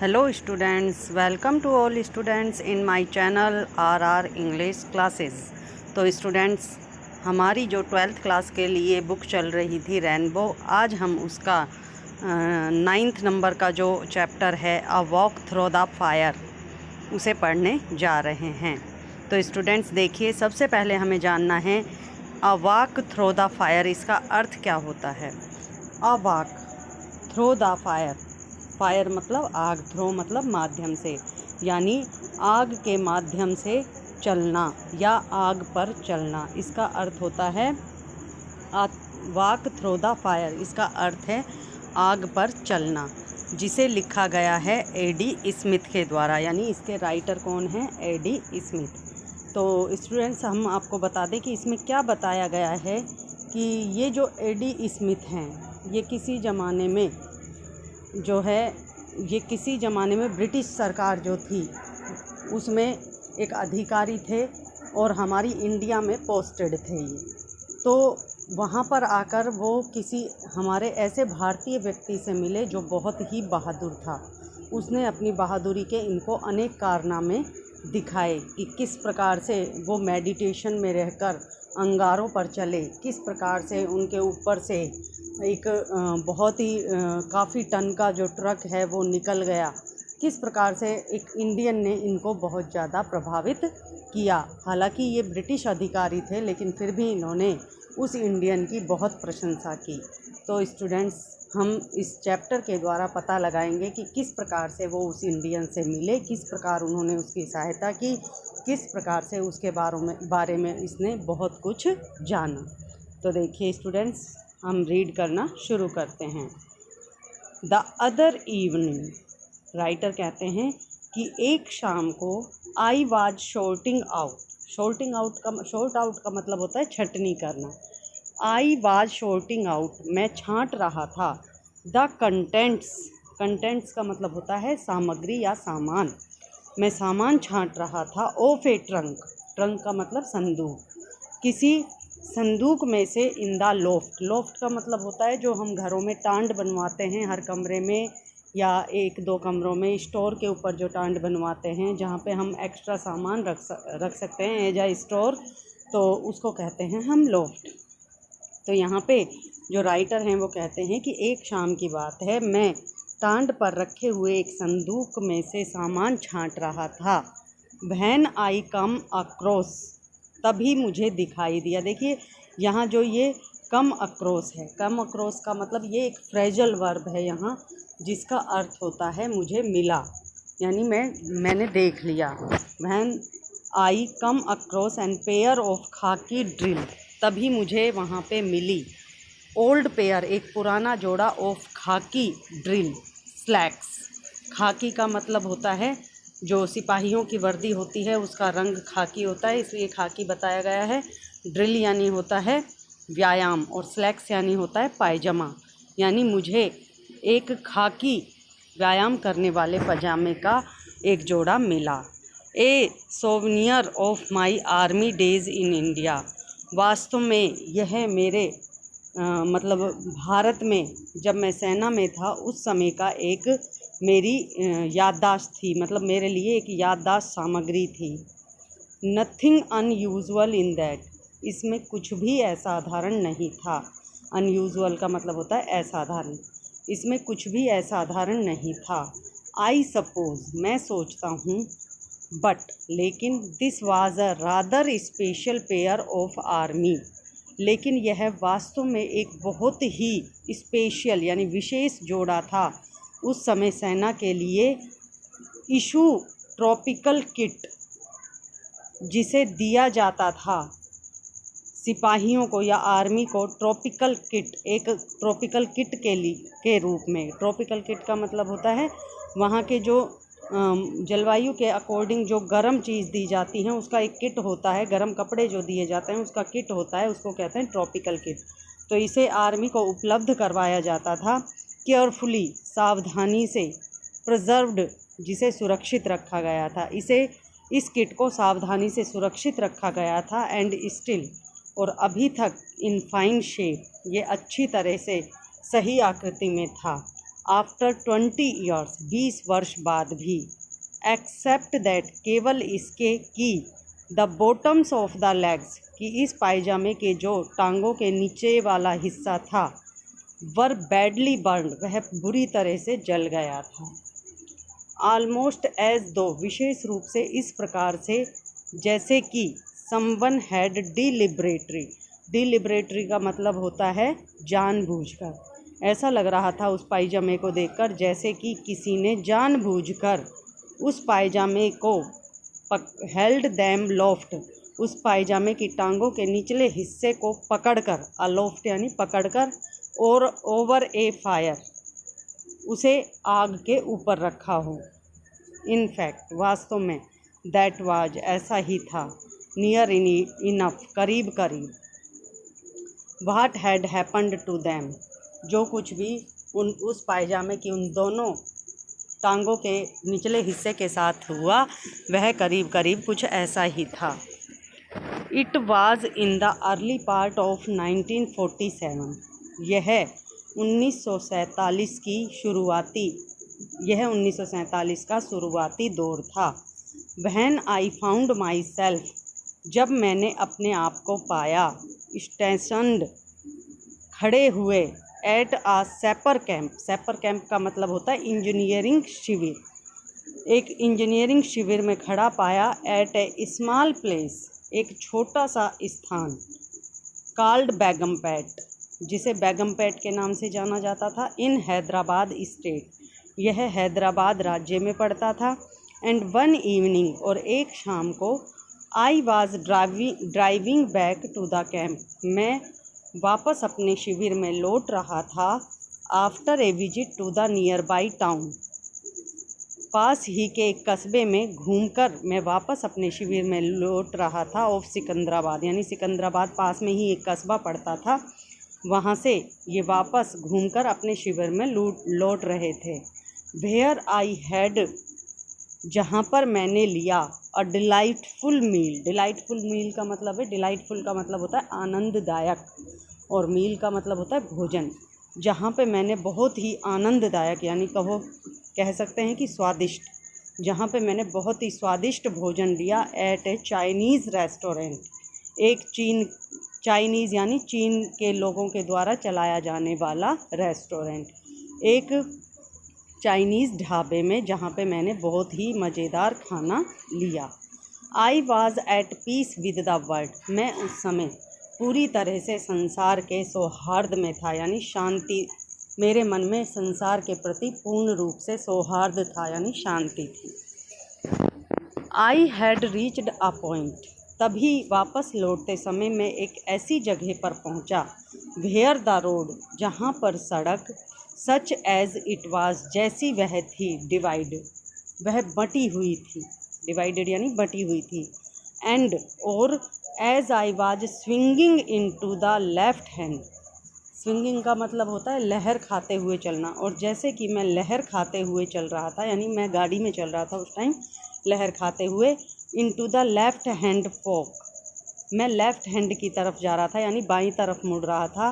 Hello students, welcome to all students in my channel our English classes. तो students, हमारी जो 12th class के लिए बुक चल रही थी रेनबो, आज हम उसका 9th नंबर का जो चैप्टर है a walk through the fire, उसे पढ़ने जा रहे हैं। तो स्टूडेंट्स देखिए, सबसे पहले हमें जानना है a walk through the fire, इसका अर्थ क्या होता है। A walk through the fire, fire मतलब आग, थ्रो मतलब माध्यम से, यानी आग के माध्यम से चलना या आग पर चलना। इसका अर्थ होता है वॉक थ्रू द फायर, इसका अर्थ है आग पर चलना, जिसे लिखा गया है एडी स्मिथ के द्वारा, यानी इसके राइटर कौन हैं? AD Smith. तो स्टूडेंट्स, हम आपको बता दें कि इसमें क्या बताया गया है कि ये जो एडी स्मिथ हैं, ये किसी ज़माने में जो है, ये किसी ज़माने में ब्रिटिश सरकार जो थी उसमें एक अधिकारी थे और हमारी इंडिया में पोस्टेड थे ये। तो वहाँ पर आकर वो किसी हमारे ऐसे भारतीय व्यक्ति से मिले जो बहुत ही बहादुर था। उसने अपनी बहादुरी के इनको अनेक कारनामे दिखाए कि किस प्रकार से वो मेडिटेशन में रहकर अंगारों पर चले, किस प्रकार से उनके ऊपर से एक बहुत ही काफ़ी टन का जो ट्रक है वो निकल गया, किस प्रकार से एक इंडियन ने इनको बहुत ज़्यादा प्रभावित किया। हालांकि ये ब्रिटिश अधिकारी थे, लेकिन फिर भी इन्होंने उस इंडियन की बहुत प्रशंसा की। तो स्टूडेंट्स, हम इस चैप्टर के द्वारा पता लगाएंगे कि किस प्रकार से वो उस इंडियन से मिले, किस प्रकार उन्होंने उसकी सहायता की, किस प्रकार से उसके बारे में इसने बहुत कुछ जाना। तो देखिए स्टूडेंट्स, हम रीड करना शुरू करते हैं। द अदर इवनिंग, राइटर कहते हैं कि एक शाम को I was sorting out, sort out का मतलब होता है छटनी करना। आई वाज शॉर्टिंग आउट, मैं छांट रहा था। द कंटेंट्स का मतलब होता है सामग्री या सामान। मैं सामान छांट रहा था। ऑफ ए ट्रंक का मतलब संदूक, किसी संदूक में से। इन द लोफ्ट का मतलब होता है जो हम घरों में टांड बनवाते हैं, हर कमरे में या एक दो कमरों में स्टोर के ऊपर जो टांड बनवाते हैं, जहाँ पे हम एक्स्ट्रा सामान रख सकते हैं एज आ स्टोर, तो उसको कहते हैं हम लोफ्ट। तो यहाँ पे जो राइटर हैं वो कहते हैं कि एक शाम की बात है, मैं टांड पर रखे हुए एक संदूक में से सामान छांट रहा था। व्हेन आई कम अक्रॉस, तभी मुझे दिखाई दिया। देखिए यहाँ जो ये कम अक्रॉस है, कम अक्रॉस का मतलब ये एक फ्रेजल वर्ब है यहाँ, जिसका अर्थ होता है मुझे मिला, यानी मैंने देख लिया। When I come across N pair of खाकी ड्रिल, तभी मुझे वहाँ पे मिली। ओल्ड पेयर, एक पुराना जोड़ा, ऑफ खाकी ड्रिल स्लैक्स, खाकी का मतलब होता है जो सिपाहियों की वर्दी होती है उसका रंग खाकी होता है, इसलिए खाकी बताया गया है। ड्रिल यानी होता है व्यायाम, और स्लैक्स यानी होता है पायजामा, यानी मुझे एक खाकी व्यायाम करने वाले पजामे का एक जोड़ा मिला। A souvenir of my army days in India, वास्तव में यह मेरे मतलब भारत में जब मैं सेना में था उस समय का एक मेरी याददाश्त थी, मतलब मेरे लिए एक याददाश्त सामग्री थी। नथिंग अनयूजुअल इन दैट, इसमें कुछ भी असाधारण नहीं था। अनयूजुअल का मतलब होता है असाधारण, इसमें कुछ भी असाधारण नहीं था। आई सपोज, मैं सोचता हूँ, बट लेकिन, this was a rather special pair of army, लेकिन यह वास्तव में एक बहुत ही स्पेशल यानी विशेष जोड़ा था उस समय सेना के लिए। इशू ट्रॉपिकल किट, जिसे दिया जाता था सिपाहियों को या आर्मी को, ट्रॉपिकल किट, एक ट्रॉपिकल किट के रूप में। ट्रॉपिकल किट का मतलब होता है वहाँ के जो जलवायु के अकॉर्डिंग जो गर्म चीज़ दी जाती हैं उसका एक किट होता है, गर्म कपड़े जो दिए जाते हैं उसका किट होता है, उसको कहते हैं ट्रॉपिकल किट। तो इसे आर्मी को उपलब्ध करवाया जाता था। केयरफुली, सावधानी से। प्रिजर्व्ड, जिसे सुरक्षित रखा गया था, इस किट को सावधानी से सुरक्षित रखा गया था। एंड स्टिल, और अभी तक। इन फाइन शेप, ये अच्छी तरह से सही आकृति में था। आफ्टर 20 ईयर्स 20 वर्ष बाद भी, एक्सेप्ट दैट केवल इसके कि the bottoms of the legs कि इस पायजामे के जो टांगों के नीचे वाला हिस्सा था, वर बैडली बर्न वह बुरी तरह से जल गया था। ऑलमोस्ट एज दो विशेष रूप से इस प्रकार से जैसे कि समवन हैड डिलिबरेटरी का मतलब होता है जानबूझकर। ऐसा लग रहा था उस पायजामे को देखकर जैसे कि किसी ने जानबूझकर उस पायजामे को हेल्ड दैम लॉफ्ट उस पायजामे की टांगों के निचले हिस्से को पकड़कर, अलोफ्ट यानी पकड़कर, और ओवर ए फायर उसे आग के ऊपर रखा हो। इन फैक्ट वास्तव में, दैट वाज ऐसा ही था, नियर इनफ करीब करीब, what had happened to them जो कुछ भी उस पायजामे की उन दोनों टांगों के निचले हिस्से के साथ हुआ वह करीब करीब कुछ ऐसा ही था। It was in the early part of 1947 यह 1947 का शुरुआती दौर था। When I found my self जब मैंने अपने आप को पाया, स्टेशन्ड खड़े हुए, एट आ सैपर कैंप का मतलब होता है इंजीनियरिंग शिविर, एक इंजीनियरिंग शिविर में खड़ा पाया, एट ए स्मॉल प्लेस एक छोटा सा स्थान, कॉल्ड बेगमपेट जिसे बेगमपेट के नाम से जाना जाता था, इन हैदराबाद स्टेट यह हैदराबाद राज्य में पड़ता था। एंड वन इवनिंग और एक शाम को, I was driving back to the camp मैं वापस अपने शिविर में लौट रहा था, after a visit to the nearby town पास ही के एक कस्बे में घूमकर मैं वापस अपने शिविर में लौट रहा था, ऑफ सिकंदराबाद यानी सिकंदराबाद पास में ही एक कस्बा पड़ता था, वहाँ से ये वापस घूमकर अपने शिविर में लौट रहे थे। वेयर आई हैड जहाँ पर मैंने लिया, अ डिलाइटफुल मील का मतलब है, डिलाइटफुल का मतलब होता है आनंददायक और मील का मतलब होता है भोजन, जहाँ पे मैंने बहुत ही आनंददायक यानी कह सकते हैं कि स्वादिष्ट, जहाँ पे मैंने बहुत ही स्वादिष्ट भोजन लिया, एट ए चाइनीज़ रेस्टोरेंट एक चाइनीज़ यानी चीन के लोगों के द्वारा चलाया जाने वाला रेस्टोरेंट, एक चाइनीज़ ढाबे में जहाँ पे मैंने बहुत ही मज़ेदार खाना लिया। I was at peace with the world मैं उस समय पूरी तरह से संसार के सौहार्द में था, यानी शांति, मेरे मन में संसार के प्रति पूर्ण रूप से सौहार्द था यानी शांति थी। I had reached a point तभी वापस लौटते समय मैं एक ऐसी जगह पर पहुंचा, वेयर द रोड जहां पर सड़क, सच एज इट वाज जैसी वह थी, डिवाइड वह बटी हुई थी, डिवाइडेड यानी बटी हुई थी, एंड और as I was swinging into the left hand, swinging का मतलब होता है लहर खाते हुए चलना, और जैसे कि मैं लहर खाते हुए चल रहा था यानी मैं गाड़ी में चल रहा था उस टाइम लहर खाते हुए, इनटू द लेफ्ट हैंड फोक मैं लेफ़्ट हैंड की तरफ जा रहा था यानी बाईं तरफ मुड़ रहा था।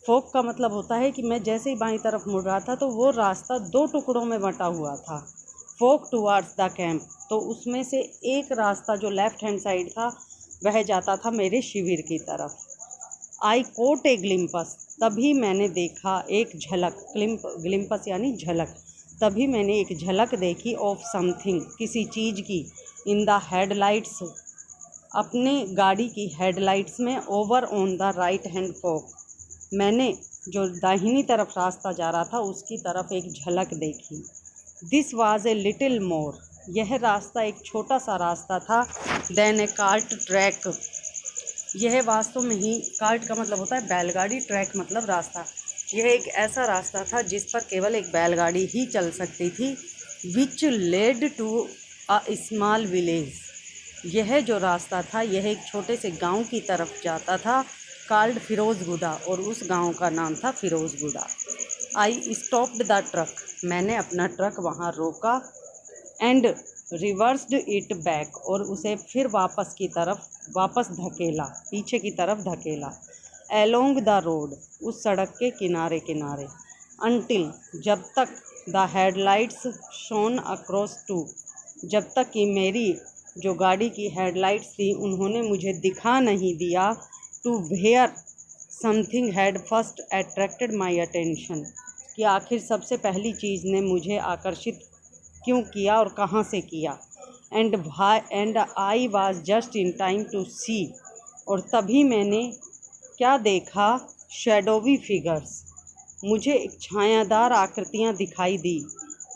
फोक का मतलब होता है कि मैं जैसे ही बाईं तरफ मुड़ रहा था तो वो रास्ता दो टुकड़ों में बंटा हुआ था, फोक टुवार्ड्स द कैंप, तो उसमें से एक रास्ता जो लेफ़्ट हैंड साइड था वह जाता था मेरे शिविर की तरफ। आई कोट ए ग्लिम्पस तभी मैंने देखा एक झलक, ग्लिम्पस यानी झलक, तभी मैंने एक झलक देखी ऑफ समथिंग किसी चीज़ की, इन द हेडलाइट्स अपने गाड़ी की हेडलाइट्स में, over on the right hand fork मैंने जो दाहिनी तरफ रास्ता जा रहा था उसकी तरफ एक झलक देखी। This was a little more यह रास्ता एक छोटा सा रास्ता था, देन ए कार्ट ट्रैक यह वास्तव में ही, कार्ट का मतलब होता है बैलगाड़ी, ट्रैक मतलब रास्ता, यह एक ऐसा रास्ता था जिस पर केवल एक बैलगाड़ी ही चल सकती थी, which led to a small village यह जो रास्ता था यह एक छोटे से गांव की तरफ जाता था, कॉल्ड फिरोजगुड़ा और उस गांव का नाम था फिरोजगुड़ा। आई स्टॉप्ड द ट्रक मैंने अपना ट्रक वहां रोका, एंड रिवर्स्ड इट बैक और उसे फिर वापस धकेला, पीछे की तरफ धकेला, एलोंग द रोड उस सड़क के किनारे किनारे, अनटिल जब तक the headlights shone across to, जब तक कि मेरी जो गाड़ी की हेडलाइट्स थी उन्होंने मुझे दिखा नहीं दिया, to where something had first attracted my attention, कि आखिर सबसे पहली चीज़ ने मुझे आकर्षित क्यों किया और कहाँ से किया। And I was just in time to see, और तभी मैंने क्या देखा, शैडोवी फिगर्स, मुझे एक छायादार आकृतियाँ दिखाई दी,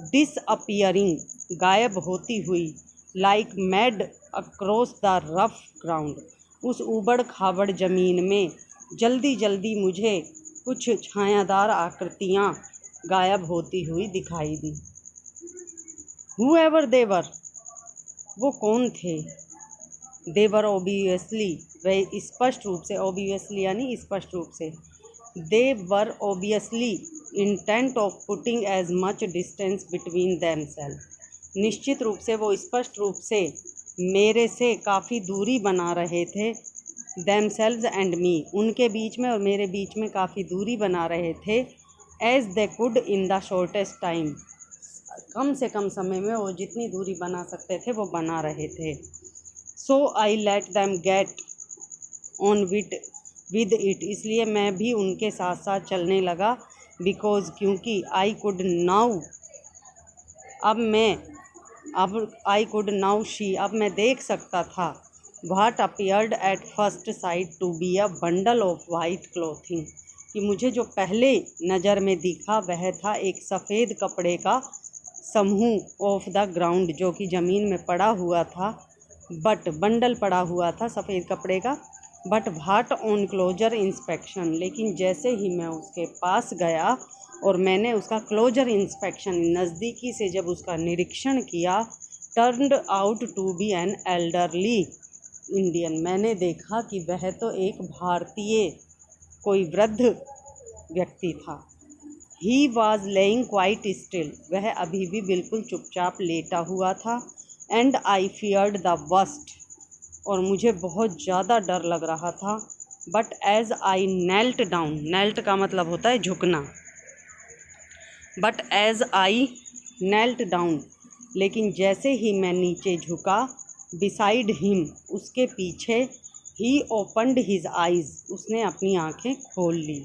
डिसअपियरिंग, गायब होती हुई, like mad across the rough ground, उस ऊबड़ खाबड़ ज़मीन में जल्दी जल्दी मुझे कुछ छायादार आकृतियाँ गायब होती हुई दिखाई दी। Whoever they were, वो कौन थे। They were obviously, वे स्पष्ट रूप से, obviously यानी स्पष्ट रूप से, they were obviously intent of putting as much distance between themselves, निश्चित रूप से वो स्पष्ट रूप से मेरे से काफ़ी दूरी बना रहे थे, themselves and me, उनके बीच में और मेरे बीच में काफ़ी दूरी बना रहे थे, as they could in the shortest time, कम से कम समय में वो जितनी दूरी बना सकते थे वो बना रहे थे। So I let them get on with it, इसलिए मैं भी उनके साथ साथ चलने लगा, because क्योंकि I could now, I could now see, अब मैं देख सकता था, what appeared at first sight to be a bundle of white clothing, कि मुझे जो पहले नज़र में दिखा वह था एक सफ़ेद कपड़े का समूह, ऑफ द ग्राउंड, जो कि ज़मीन में पड़ा हुआ था, बट बंडल पड़ा हुआ था सफ़ेद कपड़े का, but what on closer inspection, लेकिन जैसे ही मैं उसके पास गया और मैंने उसका क्लोजर इंस्पेक्शन, नज़दीकी से जब उसका निरीक्षण किया, turned out to be an elderly Indian, मैंने देखा कि वह तो एक भारतीय कोई वृद्ध व्यक्ति था। He was lying quite still, वह अभी भी बिल्कुल चुपचाप लेटा हुआ था, and I feared the worst, और मुझे बहुत ज़्यादा डर लग रहा था, but as I knelt down, knelt का मतलब होता है झुकना, but as I knelt down, लेकिन जैसे ही मैं नीचे झुका, बिसाइड हिम, उसके पीछे, ही ओपनड हिज आइज़, उसने अपनी आँखें खोल ली,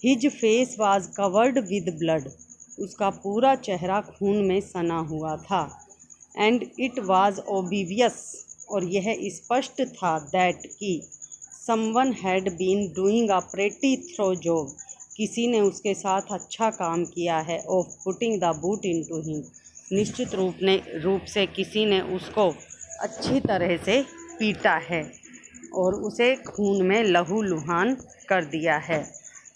his face was covered with blood, उसका पूरा चेहरा खून में सना हुआ था, एंड इट वाज ओबिवियस, और यह स्पष्ट था, दैट कि someone had been doing a pretty thorough job, किसी ने उसके साथ अच्छा काम किया है, of putting the boot into him, निश्चित रूप से किसी ने उसको अच्छी तरह से पीटा है और उसे खून में लहूलुहान कर दिया है।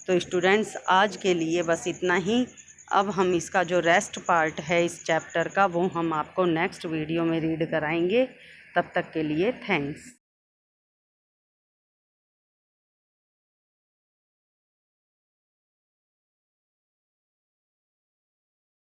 तो स्टूडेंट्स, आज के लिए बस इतना ही। अब हम इसका जो रेस्ट पार्ट है इस चैप्टर का वो हम आपको नेक्स्ट वीडियो में रीड कराएंगे। तब तक के लिए थैंक्स।